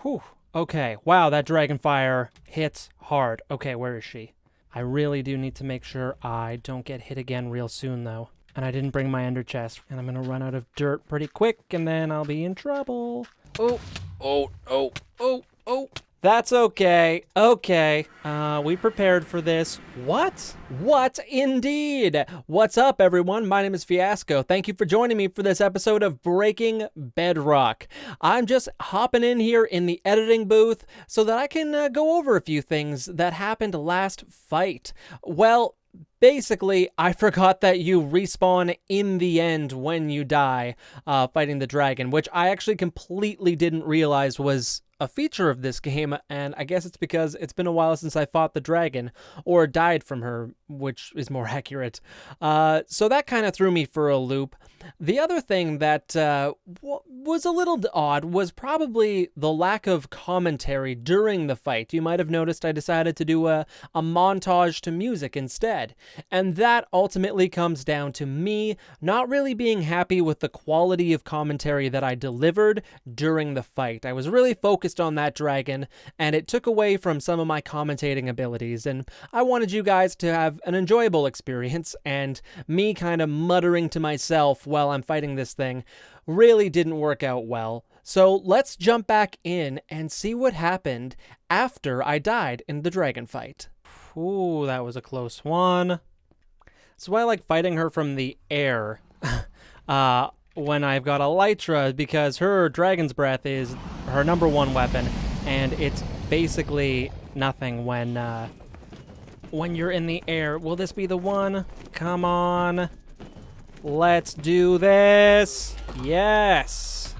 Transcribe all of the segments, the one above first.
Whew. Okay. Wow, that dragon fire hits hard. Okay, where is she? I really do need to make sure I don't get hit again real soon, though. And I didn't bring my ender chest. And I'm going to run out of dirt pretty quick, and then I'll be in trouble. Oh, oh, oh, oh, oh. That's okay. Okay. We prepared for this. What? What indeed? What's up, everyone? My name is Fiasco. Thank you for joining me for this episode of Breaking Bedrock. I'm just hopping in here in the editing booth so that I can go over a few things that happened last fight. Well, basically, I forgot that you respawn in the end when you die fighting the dragon, which I actually completely didn't realize was a feature of this game, and I guess it's because it's been a while since I fought the dragon, or died from her, which is more accurate. So that kind of threw me for a loop. The other thing that was a little odd was probably the lack of commentary during the fight. You might have noticed I decided to do a montage to music instead, and that ultimately comes down to me not really being happy with the quality of commentary that I delivered during the fight. I was really focused on that dragon, and it took away from some of my commentating abilities, and I wanted you guys to have an enjoyable experience, and me kind of muttering to myself while I'm fighting this thing really didn't work out well. So let's jump back in and see what happened after I died in the dragon fight. Ooh, that was a close one. That's why I like fighting her from the air. When I've got Elytra, because her dragon's breath is her #1 weapon, and it's basically nothing when you're in the air. Will this be the one? Come on. Let's do this. Yes.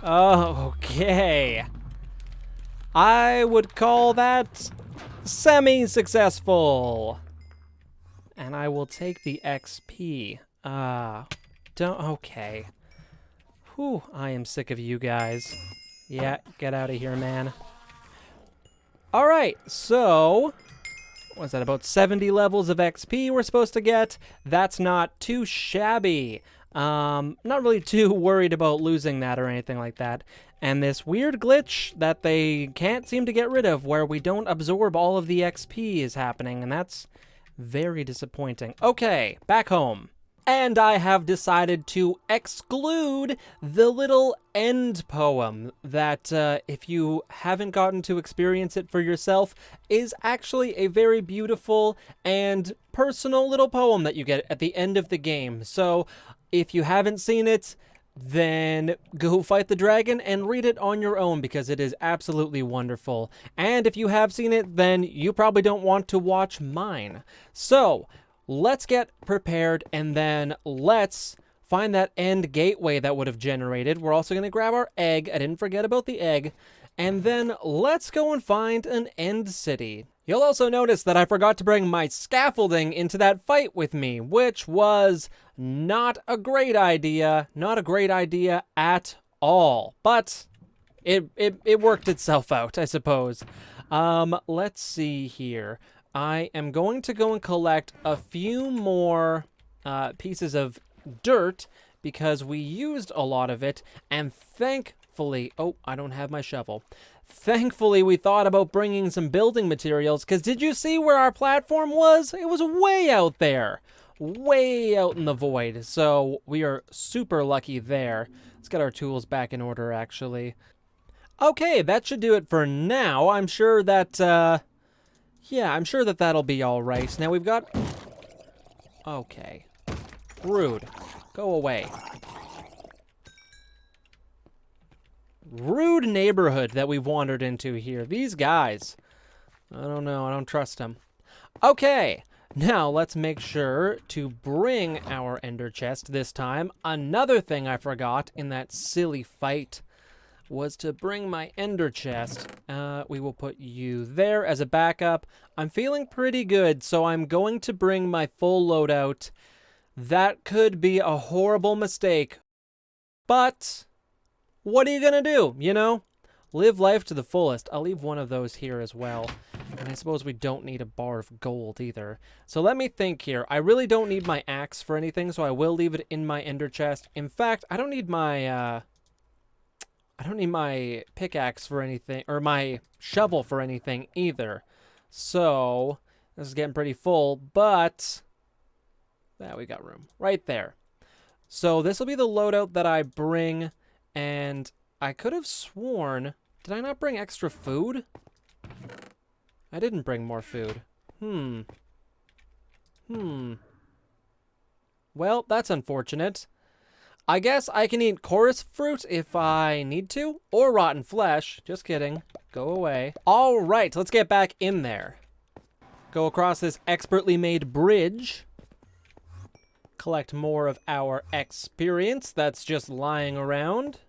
Okay. I would call that semi-successful. And I will take the XP. Okay. Whew, I am sick of you guys. Yeah, get out of here, man. Alright, so what's that, about 70 levels of XP we're supposed to get? That's not too shabby. Not really too worried about losing that or anything like that. And this weird glitch that they can't seem to get rid of where we don't absorb all of the XP is happening, and that's very disappointing. Okay, back home. And I have decided to exclude the little end poem that, if you haven't gotten to experience it for yourself, is actually a very beautiful and personal little poem that you get at the end of the game. So if you haven't seen it, then go fight the dragon and read it on your own because it is absolutely wonderful. And if you have seen it, then you probably don't want to watch mine. So let's get prepared, and then let's find that end gateway that would have generated. We're also going to grab our egg. I didn't forget about the egg. And then let's go and find an end city. You'll also notice that I forgot to bring my scaffolding into that fight with me, which was not a great idea. Not a great idea at all. But it worked itself out, I suppose. Let's see here. I am going to go and collect a few more pieces of dirt because we used a lot of it, and thankfully, oh, I don't have my shovel. Thankfully, we thought about bringing some building materials, because did you see where our platform was? It was way out there, way out in the void, so we are super lucky there. Let's get our tools back in order, actually. Okay, that should do it for now. I'm sure that, yeah, I'm sure that that'll be all right. Now we've got... Okay. Rude. Go away. Rude neighborhood that we've wandered into here. These guys. I don't know. I don't trust them. Okay. Now let's make sure to bring our ender chest this time. Another thing I forgot in that silly fight was to bring my ender chest. We will put you there as a backup. I'm feeling pretty good, so I'm going to bring my full loadout. That could be a horrible mistake, but what are you gonna do, you know? Live life to the fullest. I'll leave one of those here as well. And I suppose we don't need a bar of gold either. So let me think here. I really don't need my axe for anything, so I will leave it in my ender chest. In fact, I don't need my, I don't need my pickaxe for anything, or my shovel for anything either. So, this is getting pretty full, but yeah, we got room right there. So this will be the loadout that I bring, and I could have sworn, did I not bring extra food? I didn't bring more food. Well, that's unfortunate. I guess I can eat chorus fruit if I need to, or rotten flesh. Just kidding. Go away. All right, let's get back in there. Go across this expertly made bridge. Collect more of our experience that's just lying around.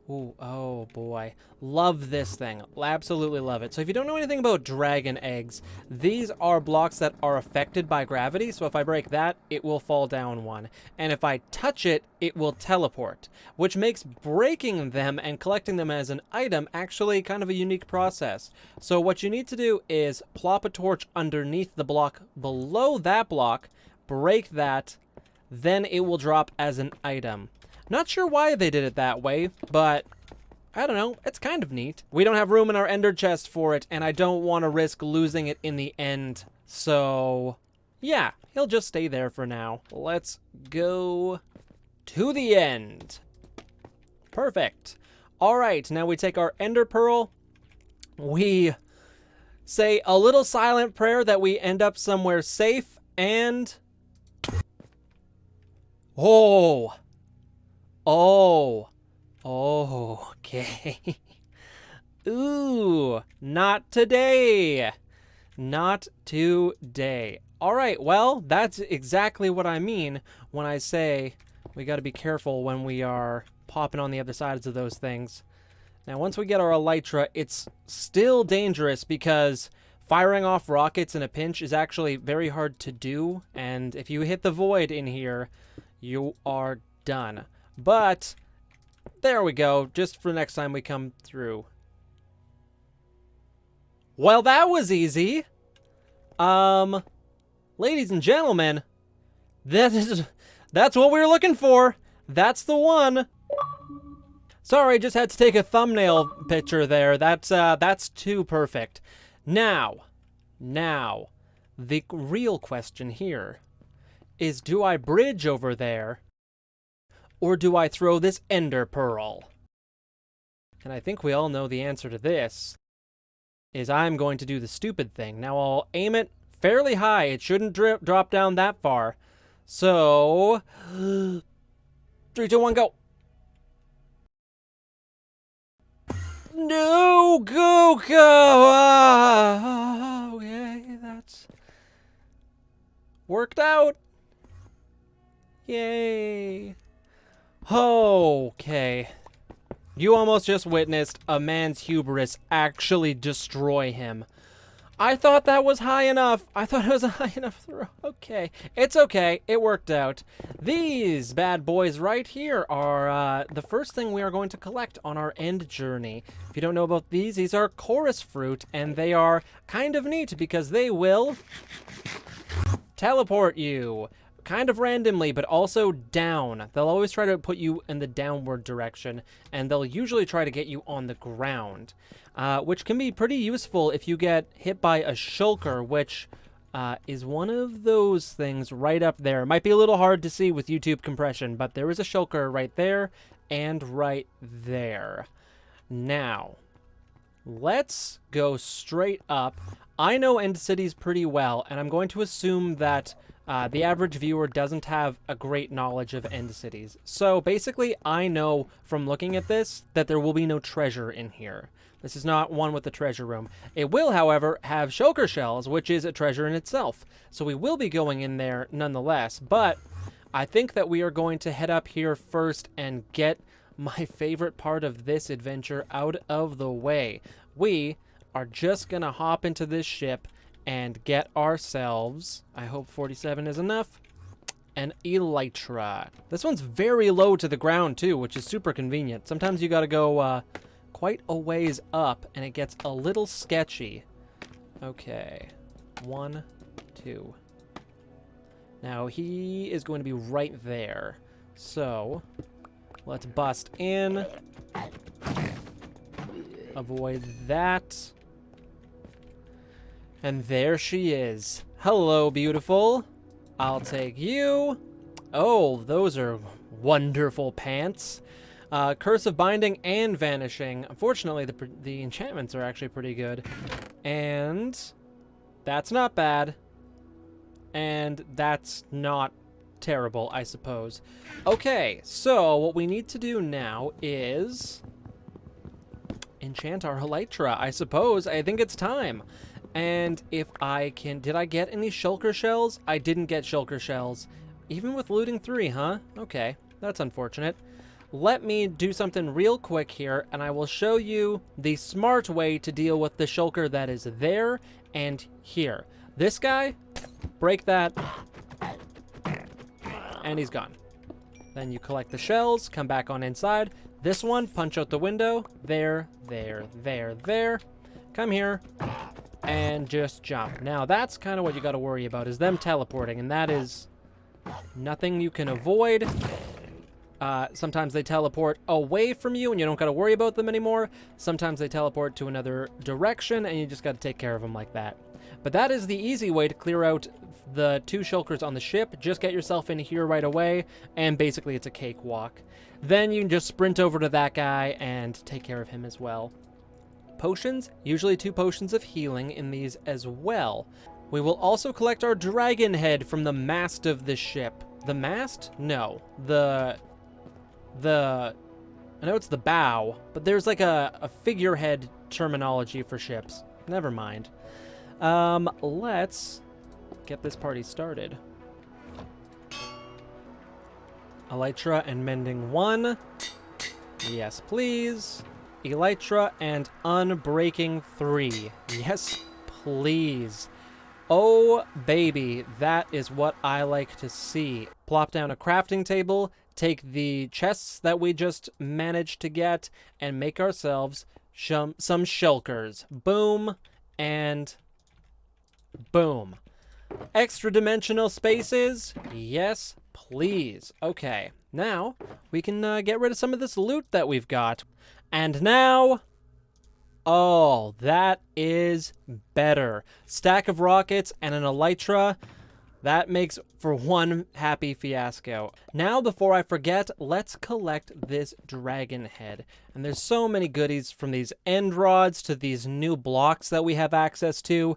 Ooh, oh boy. Love this thing. Absolutely love it. So if you don't know anything about dragon eggs, these are blocks that are affected by gravity. So if I break that, it will fall down one. And if I touch it, it will teleport, which makes breaking them and collecting them as an item actually kind of a unique process. So what you need to do is plop a torch underneath the block below that block, break that, then it will drop as an item. Not sure why they did it that way, but I don't know. It's kind of neat. We don't have room in our ender chest for it, and I don't want to risk losing it in the end. So, yeah, he'll just stay there for now. Let's go to the end. Perfect. All right, now we take our ender pearl. We say a little silent prayer that we end up somewhere safe, and... Oh! Oh, okay. Ooh, not today. Not today. All right, well, that's exactly what I mean when I say we got to be careful when we are popping on the other sides of those things. Now, once we get our elytra, it's still dangerous because firing off rockets in a pinch is actually very hard to do, and if you hit the void in here, you are done. But there we go, just for next time we come through. Well, that was easy. Ladies and gentlemen, that's what we were looking for. That's the one. Sorry, just had to take a thumbnail picture there. That's too perfect. Now, the real question here is, do I bridge over there? Or do I throw this ender pearl? And I think we all know the answer to this is I'm going to do the stupid thing. Now I'll aim it fairly high. It shouldn't drop down that far. So, 3, 2, 1, go. No, go. Okay, that's worked out. Yay. Okay. You almost just witnessed a man's hubris actually destroy him. I thought that was high enough. I thought it was a high enough throw. Okay. It's okay. It worked out. These bad boys right here are the first thing we are going to collect on our end journey. If you don't know about these are chorus fruit, and they are kind of neat because they will teleport you. Kind of randomly, but also down. They'll always try to put you in the downward direction, and they'll usually try to get you on the ground, which can be pretty useful if you get hit by a shulker, which is one of those things right up there. Might be a little hard to see with YouTube compression, but there is a shulker right there and right there. Now, let's go straight up. I know End Cities pretty well, and I'm going to assume that the average viewer doesn't have a great knowledge of End Cities. So basically, I know from looking at this that there will be no treasure in here. This is not one with the treasure room. It will, however, have shulker shells, which is a treasure in itself. So we will be going in there nonetheless. But I think that we are going to head up here first and get my favorite part of this adventure out of the way. We are just going to hop into this ship and get ourselves, I hope 47 is enough, an elytra. This one's very low to the ground too, which is super convenient. Sometimes you gotta go quite a ways up and it gets a little sketchy. Okay, 1, 2. Now he is going to be right there. So let's bust in, avoid that. And there she is. Hello, beautiful. I'll take you. Oh, those are wonderful pants. Curse of Binding and Vanishing. Unfortunately, the enchantments are actually pretty good. And that's not bad. And that's not terrible, I suppose. Okay, so what we need to do now is enchant our Elytra, I suppose. I think it's time. And if I can... Did I get any Shulker Shells? I didn't get Shulker Shells. Even with looting 3, huh? Okay, that's unfortunate. Let me do something real quick here, and I will show you the smart way to deal with the Shulker that is there and here. This guy, break that, and he's gone. Then you collect the shells, come back on inside. This one, punch out the window. There, there, there, there. Come here, and just jump. Now, that's kind of what you got to worry about, is them teleporting, and that is nothing you can avoid. Sometimes they teleport away from you, and you don't got to worry about them anymore. Sometimes they teleport to another direction, and you just got to take care of them like that. But that is the easy way to clear out the 2 Shulkers on the ship. Just get yourself in here right away, and basically it's a cakewalk. Then you can just sprint over to that guy and take care of him as well. Potions, usually 2 potions of healing in these as well. We will also collect our dragon head from the mast of the ship. The mast? No. I know it's the bow, but there's like a figurehead terminology for ships. Never mind. Let's get this party started. Elytra and Mending 1. Yes, please. Elytra and Unbreaking 3. Yes, please. Oh, baby, that is what I like to see. Plop down a crafting table, take the chests that we just managed to get, and make ourselves some shulkers. Boom, and boom. Extra dimensional spaces? Yes, please. Okay, now we can get rid of some of this loot that we've got. And now... Oh, that is better. Stack of rockets and an Elytra. That makes for one happy fiasco. Now, before I forget, let's collect this dragon head. And there's so many goodies, from these end rods to these new blocks that we have access to.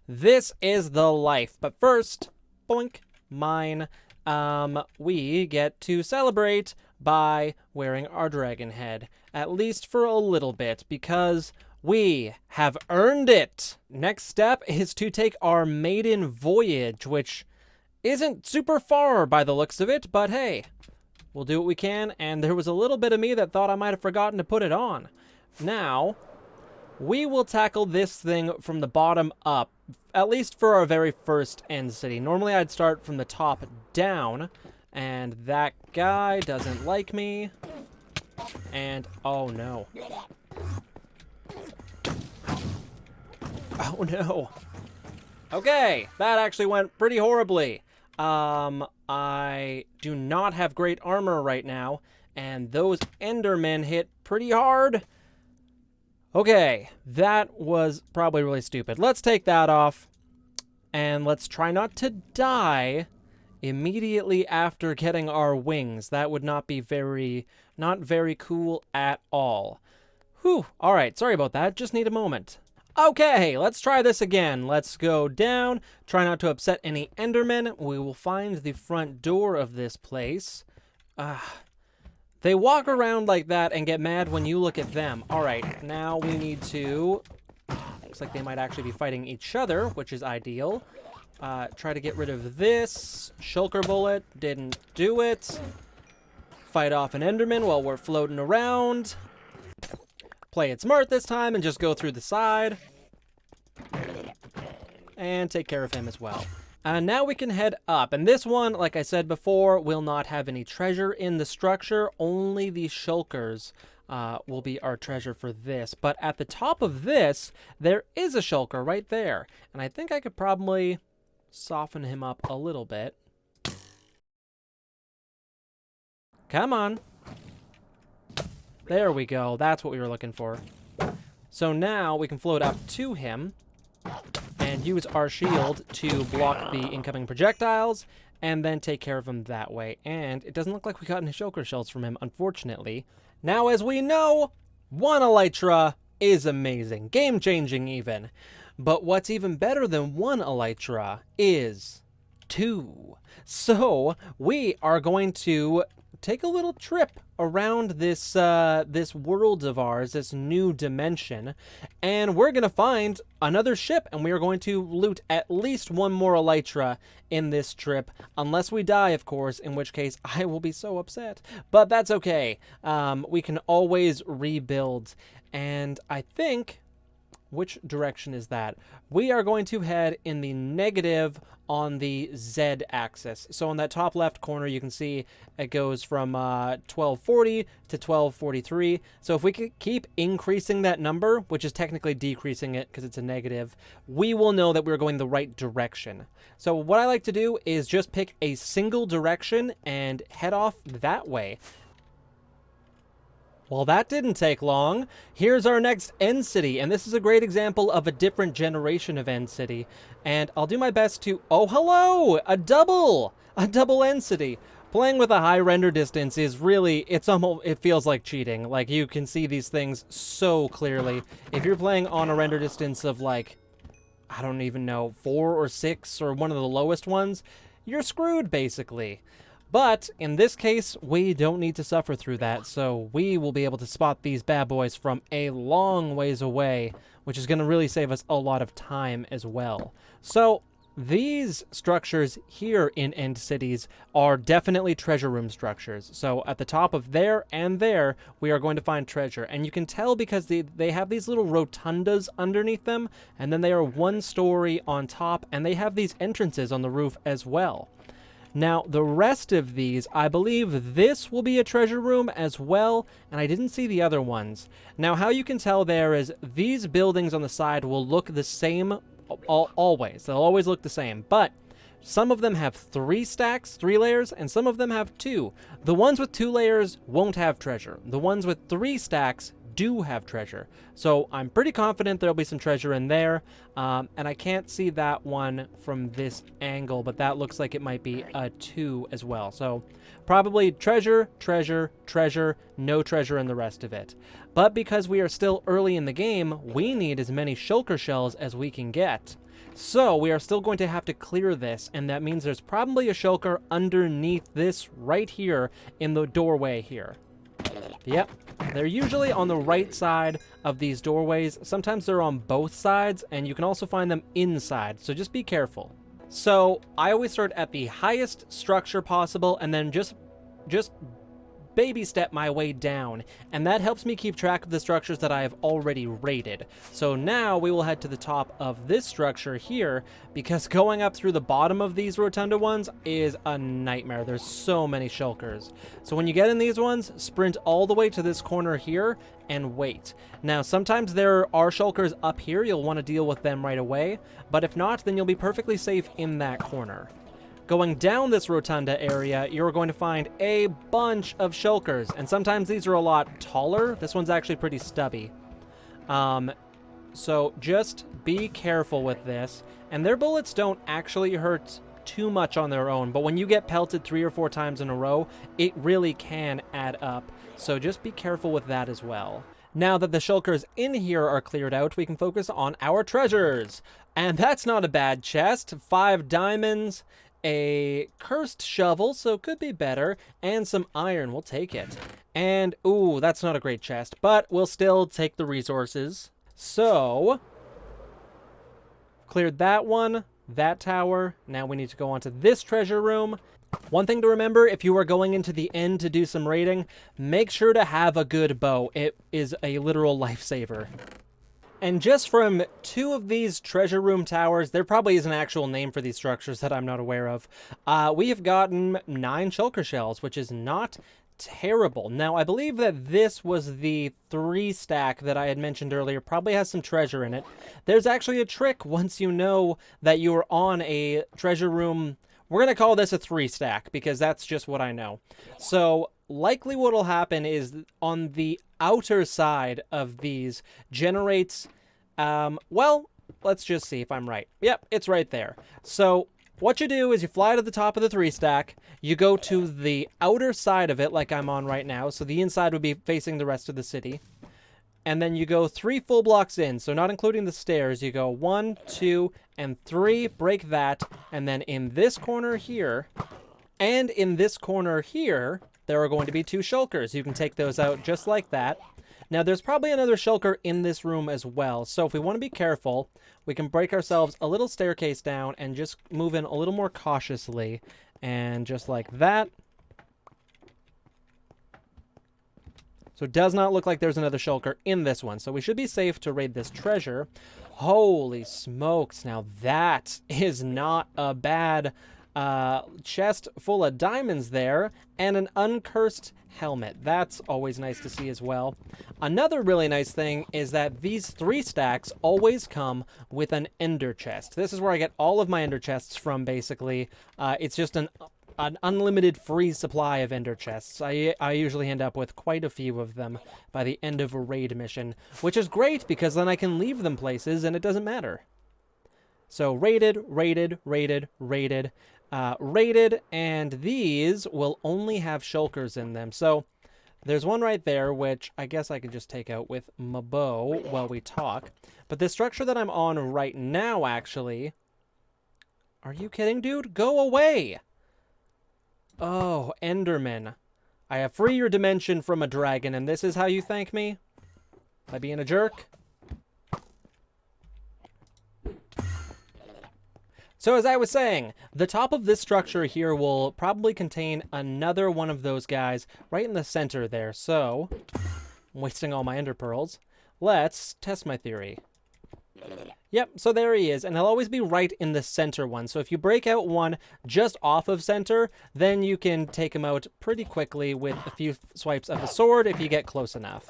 This is the life. But first, boink, mine. We get to celebrate by wearing our dragon head. At least for a little bit, because we have earned it. Next step is to take our maiden voyage, which isn't super far by the looks of it, but hey, we'll do what we can, and there was a little bit of me that thought I might have forgotten to put it on. Now, we will tackle this thing from the bottom up, at least for our very first end city. Normally I'd start from the top down, and that guy doesn't like me, and oh no. Oh no. Okay, that actually went pretty horribly. I do not have great armor right now, and those Endermen hit pretty hard. Okay, that was probably really stupid. Let's take that off, and let's try not to die immediately after getting our wings. That would not be not very cool at all. Whew, all right, sorry about that. Just need a moment. Okay, let's try this again. Let's go down. Try not to upset any Endermen. We will find the front door of this place. They walk around like that and get mad when you look at them. All right, now we need to... Looks like they might actually be fighting each other, which is ideal. Try to get rid of this. Shulker bullet. Didn't do it. Fight off an Enderman while we're floating around. Play it smart this time and just go through the side. And take care of him as well. Now we can head up. And this one, like I said before, will not have any treasure in the structure. Only the shulkers will be our treasure for this. But at the top of this, there is a shulker right there. And I think I could probably soften him up a little bit. Come on. There we go. That's what we were looking for. So now we can float up to him and use our shield to block the incoming projectiles and then take care of him that way. And it doesn't look like we got any shulker shells from him, unfortunately. Now, as we know, one elytra is amazing, game-changing even. But what's even better than one elytra is 2. So we are going to take a little trip around this this world of ours, this new dimension, and we're gonna find another ship, and we are going to loot at least one more elytra in this trip, unless we die, of course, in which case I will be so upset. But that's okay. We can always rebuild, and I think, which direction is that? We are going to head in the negative on the Z axis. So on that top left corner, you can see it goes from 1240 to 1243. So if we could keep increasing that number, which is technically decreasing it because it's a negative, we will know that we're going the right direction. So what I like to do is just pick a single direction and head off that way. Well, that didn't take long. Here's our next end city, and this is a great example of a different generation of end city. And I'll do my best to... Oh, hello! A double end city. Playing with a high render distance is really... it feels like cheating. Like, you can see these things so clearly. If you're playing on a render distance of, like, I don't even know, 4 or 6 or one of the lowest ones, you're screwed, basically. But in this case, we don't need to suffer through that, so we will be able to spot these bad boys from a long ways away, which is going to really save us a lot of time as well. So these structures here in end cities are definitely treasure room structures. So at the top of there and there, we are going to find treasure. And you can tell because they have these little rotundas underneath them, and then they are one story on top, and they have these entrances on the roof as well. Now, the rest of these, I believe this will be a treasure room as well, and I didn't see the other ones. Now, how you can tell there is these buildings on the side will look the same always. They'll always look the same, but some of them have 3 stacks, 3 layers, and some of them have 2. The ones with 2 layers won't have treasure. The ones with 3 stacks do have treasure. So I'm pretty confident there'll be some treasure in there. And I can't see that one from this angle, but that looks like it might be a 2 as well. So probably treasure, treasure, treasure, no treasure in the rest of it. But because we are still early in the game, we need as many shulker shells as we can get. So we are still going to have to clear this, and that means there's probably a shulker underneath this right here in the doorway here. Yep, they're usually on the right side of these doorways. Sometimes they're on both sides, and you can also find them inside, so just be careful. So I always start at the highest structure possible, and then just baby step my way down, and that helps me keep track of the structures that I have already rated. So now we will head to the top of this structure here, because going up through the bottom of these rotunda ones is a nightmare. There's so many shulkers. So when you get in these ones, sprint all the way to this corner here and wait. Now, sometimes there are shulkers up here. You'll want to deal with them right away, but if not, then you'll be perfectly safe in that corner. Going down this rotunda area, you're going to find a bunch of shulkers, and sometimes these are a lot taller. This one's actually pretty stubby. So just be careful with this, and their bullets don't actually hurt too much on their own, but when you get pelted 3 or 4 times in a row, it really can add up. So just be careful with that as well. Now that the shulkers in here are cleared out, we can focus on our treasures. And that's not a bad chest. 5 diamonds, a cursed shovel, so could be better, and some iron. We'll take it. And, ooh, that's not a great chest, but we'll still take the resources. So, cleared that one, that tower. Now we need to go on to this treasure room. One thing to remember, if you are going into the end to do some raiding, make sure to have a good bow. It is a literal lifesaver. And just from 2 of these treasure room towers, there probably is an actual name for these structures that I'm not aware of, we have gotten 9 shulker shells, which is not terrible. Now, I believe that this was the 3 stack that I had mentioned earlier, probably has some treasure in it. There's actually a trick once you know that you are on a treasure room. We're going to call this a 3 stack because that's just what I know. So likely what will happen is on the outer side of these generates, well, let's just see if I'm right. Yep, it's right there. So what you do is you fly to the top of the 3 stack, you go to the outer side of it like I'm on right now, so the inside would be facing the rest of the city, and then you go 3 full blocks in, so not including the stairs, you go 1, 2, and 3, break that, and then in this corner here, and in this corner here, there are going to be 2 shulkers. You can take those out just like that. Now, there's probably another shulker in this room as well, so if we want to be careful, we can break ourselves a little staircase down and just move in a little more cautiously, and just like that. So it does not look like there's another shulker in this one, so we should be safe to raid this treasure. Holy smokes, now that is not a bad chest full of diamonds there, and an uncursed helmet. That's always nice to see as well. Another really nice thing is that these 3 stacks always come with an ender chest. This is where I get all of my ender chests from, basically. It's just an unlimited free supply of ender chests. I usually end up with quite a few of them by the end of a raid mission, which is great because then I can leave them places and it doesn't matter. So raided, and these will only have shulkers in them. So there's one right there, which I guess I can just take out with my bow while we talk. But the structure that I'm on right now, actually... Are you kidding, dude? Go away! Oh, Enderman. I have free your dimension from a dragon, and this is how you thank me? By being a jerk? So as I was saying, the top of this structure here will probably contain another one of those guys right in the center there. So, I'm wasting all my ender pearls. Let's test my theory. Yep, so there he is, and he'll always be right in the center one. So if you break out one just off of center, then you can take him out pretty quickly with a few swipes of a sword if you get close enough.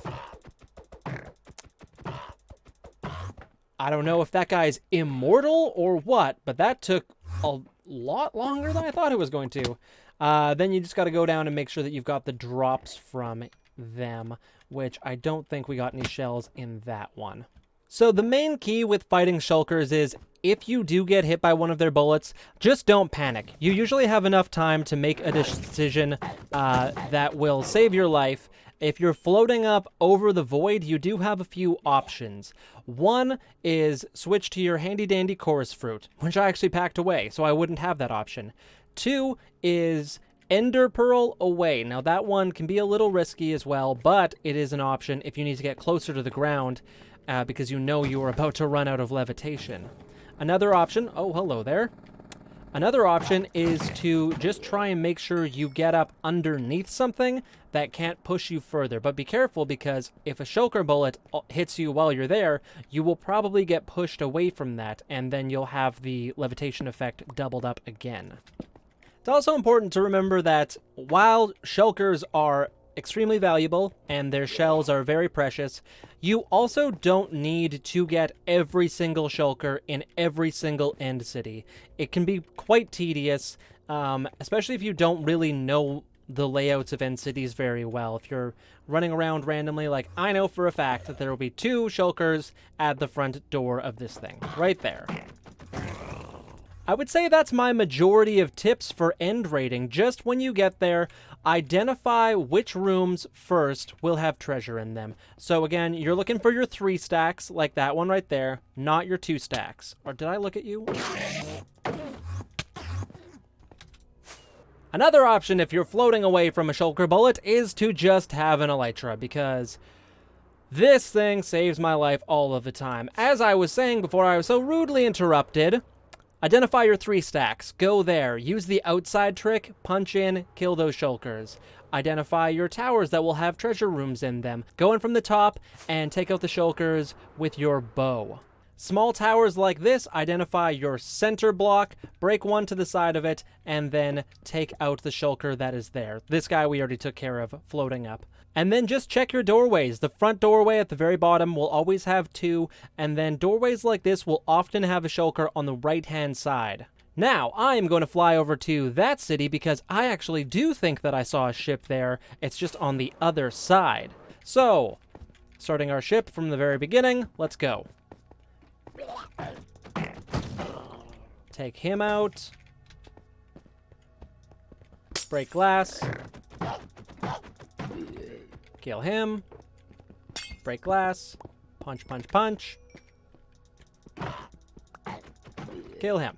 I don't know if that guy's immortal or what, but that took a lot longer than I thought it was going to. Then you just got to go down and make sure that you've got the drops from them, which I don't think we got any shells in that one. So the main key with fighting shulkers is if you do get hit by one of their bullets, just don't panic. You usually have enough time to make a decision that will save your life. If you're floating up over the void, you do have a few options. One is switch to your handy-dandy chorus fruit, which I actually packed away, so I wouldn't have that option. 2 is ender pearl away. Now that one can be a little risky as well, but it is an option if you need to get closer to the ground because you know you are about to run out of levitation. Another option, oh hello there. Another option is to just try and make sure you get up underneath something that can't push you further. But be careful, because if a shulker bullet hits you while you're there, you will probably get pushed away from that, and then you'll have the levitation effect doubled up again. It's also important to remember that while shulkers are extremely valuable and their shells are very precious, you also don't need to get every single shulker in every single end city. It can be quite tedious, especially if you don't really know the layouts of end cities very well. If you're running around randomly, like I know for a fact that there will be 2 shulkers at the front door of this thing, right there. I would say that's my majority of tips for end raiding. Just when you get there, identify which rooms first will have treasure in them. So again, you're looking for your 3 stacks, like that one right there, not your 2 stacks. Or did I look at you? Another option if you're floating away from a shulker bullet is to just have an elytra, because this thing saves my life all of the time. As I was saying before I was so rudely interrupted, identify your 3 stacks. Go there. Use the outside trick. Punch in. Kill those shulkers. Identify your towers that will have treasure rooms in them. Go in from the top and take out the shulkers with your bow. Small towers like this, identify your center block, break one to the side of it, and then take out the shulker that is there. This guy we already took care of, floating up. And then just check your doorways. The front doorway at the very bottom will always have 2, and then doorways like this will often have a shulker on the right-hand side. Now, I am going to fly over to that city because I actually do think that I saw a ship there. It's just on the other side. So, starting our ship from the very beginning, let's go. Take him out. Break glass. Kill him. Break glass. Punch, punch, punch. Kill him.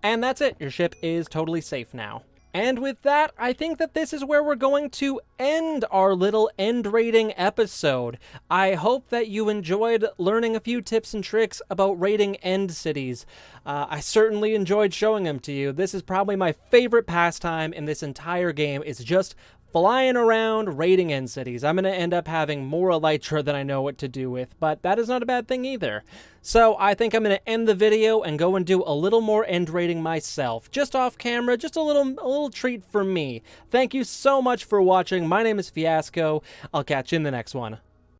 And that's it. Your ship is totally safe now. And with that, I think that this is where we're going to end our little end rating episode. I hope that you enjoyed learning a few tips and tricks about rating end cities. I certainly enjoyed showing them to you. This is probably my favorite pastime in this entire game, is just flying around raiding end cities. I'm going to end up having more elytra than I know what to do with, but that is not a bad thing either. So I think I'm going to end the video and go and do a little more end raiding myself, just off camera, just a little treat for me. Thank you so much for watching. My name is Fiasco. I'll catch you in the next one.